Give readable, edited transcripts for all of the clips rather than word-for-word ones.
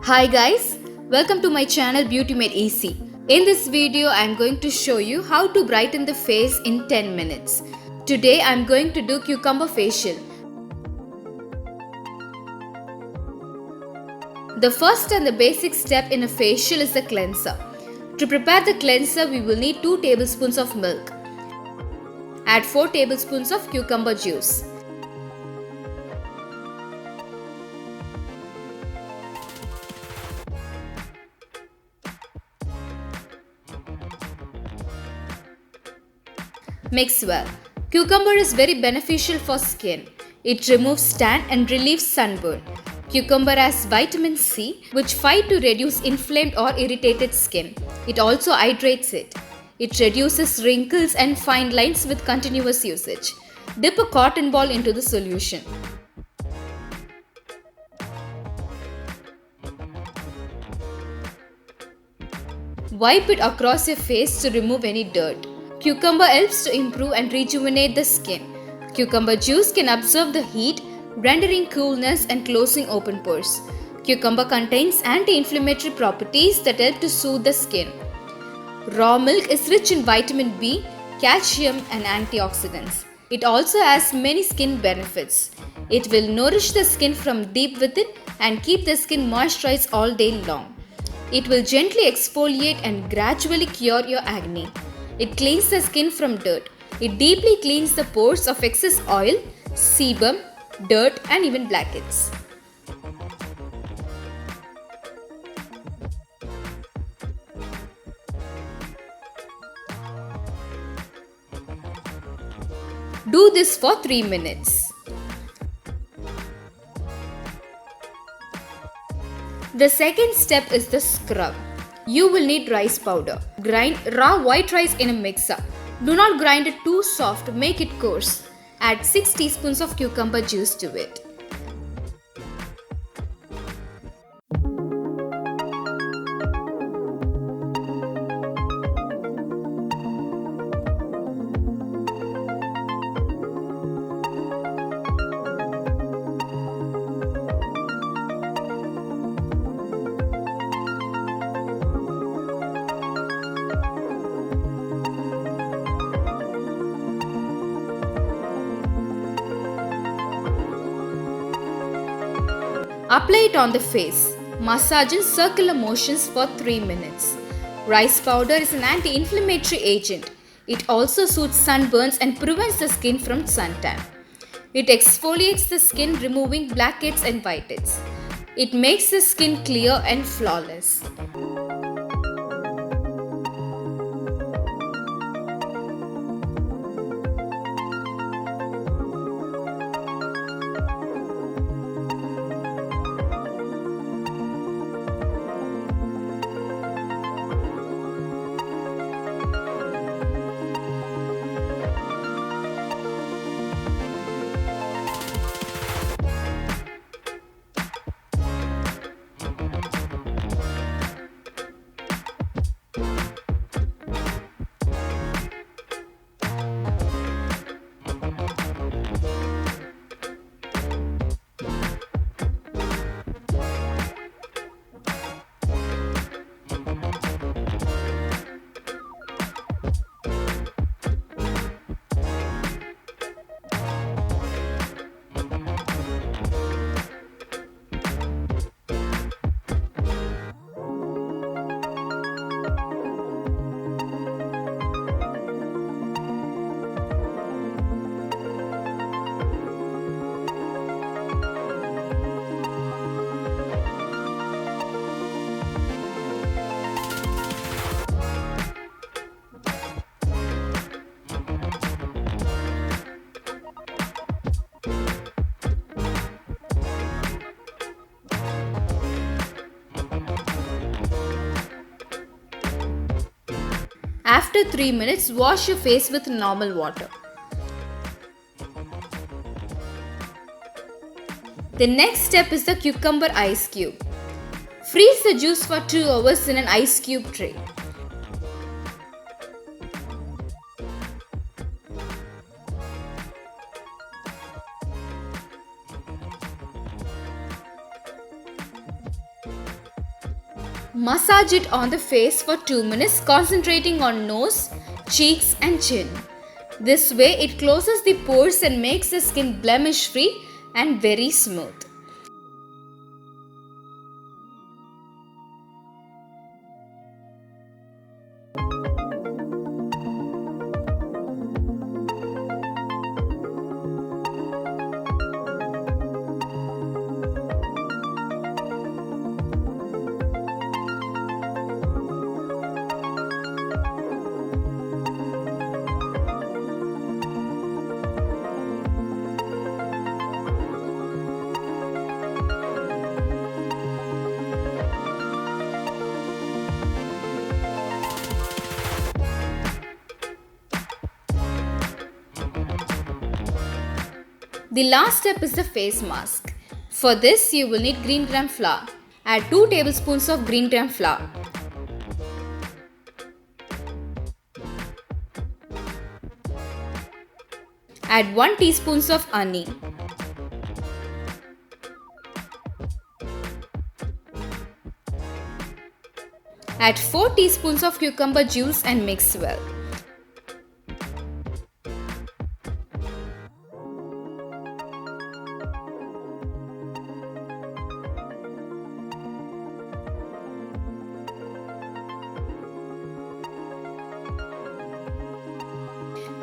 Hi guys, welcome to my channel Beauty Made Easy. In this video, I am going to show you how to brighten the face in 10 minutes. Today, I am going to do cucumber facial. The first and the basic step in a facial is the cleanser. To prepare the cleanser, we will need 2 tablespoons of milk. Add 4 tablespoons of cucumber juice. Mix well. Cucumber is very beneficial for skin. It removes tan and relieves sunburn. Cucumber has vitamin C, which fight to reduce inflamed or irritated skin. It also hydrates it. It reduces wrinkles and fine lines with continuous usage. Dip a cotton ball into the solution. Wipe it across your face to remove any dirt. Cucumber helps to improve and rejuvenate the skin. Cucumber juice can absorb the heat, rendering coolness and closing open pores. Cucumber contains anti-inflammatory properties that help to soothe the skin. Raw milk is rich in vitamin B, calcium and antioxidants. It also has many skin benefits. It will nourish the skin from deep within and keep the skin moisturized all day long. It will gently exfoliate and gradually cure your acne. It cleans the skin from dirt. It deeply cleans the pores of excess oil, sebum, dirt and even blackheads. Do this for 3 minutes. The second step is the scrub. You will need rice powder. Grind raw white rice in a mixer. Do not grind it too soft, make it coarse. Add 6 teaspoons of cucumber juice to it. Apply it on the face. Massage in circular motions for 3 minutes. Rice powder is an anti-inflammatory agent. It also soothes sunburns and prevents the skin from suntan. It exfoliates the skin, removing blackheads and whiteheads. It makes the skin clear and flawless. After 3 minutes, wash your face with normal water. The next step is the cucumber ice cube. Freeze the juice for 2 hours in an ice cube tray. Massage it on the face for 2 minutes, concentrating on nose, cheeks and chin. This way it closes the pores and makes the skin blemish free and very smooth. The last step is the face mask. For this, you will need green gram flour. Add 2 tablespoons of green gram flour. Add 1 teaspoon of honey. Add 4 teaspoons of cucumber juice and mix well.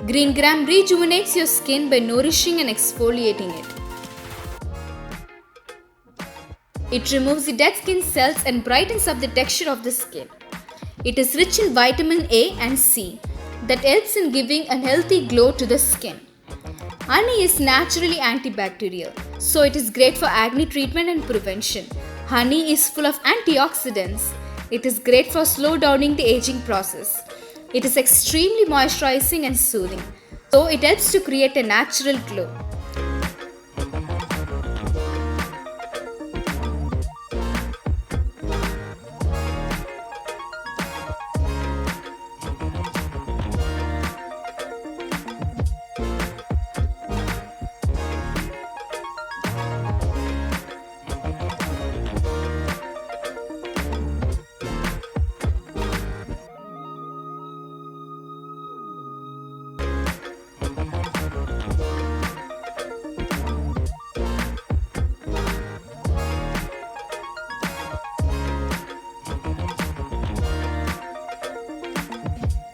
Green gram rejuvenates your skin by nourishing and exfoliating it. It removes the dead skin cells and brightens up the texture of the skin. It is rich in vitamin A and C that helps in giving a healthy glow to the skin. Honey is naturally antibacterial, so it is great for acne treatment and prevention. Honey is full of antioxidants. It is great for slow downing the aging process. It is extremely moisturizing and soothing, so it helps to create a natural glow.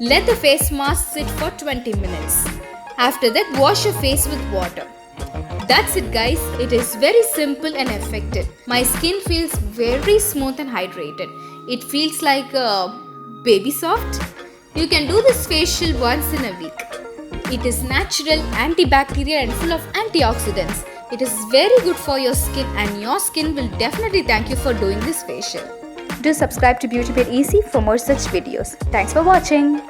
Let the face mask sit for 20 minutes. After that, wash your face with water. That's it guys, it is very simple and effective. My skin feels very smooth and hydrated. It feels like baby soft. You can do this facial once in a week. It is natural, antibacterial and full of antioxidants. It is very good for your skin and your skin will definitely thank you for doing this facial. Do subscribe to Beauty Made Easy for more such videos. Thanks for watching.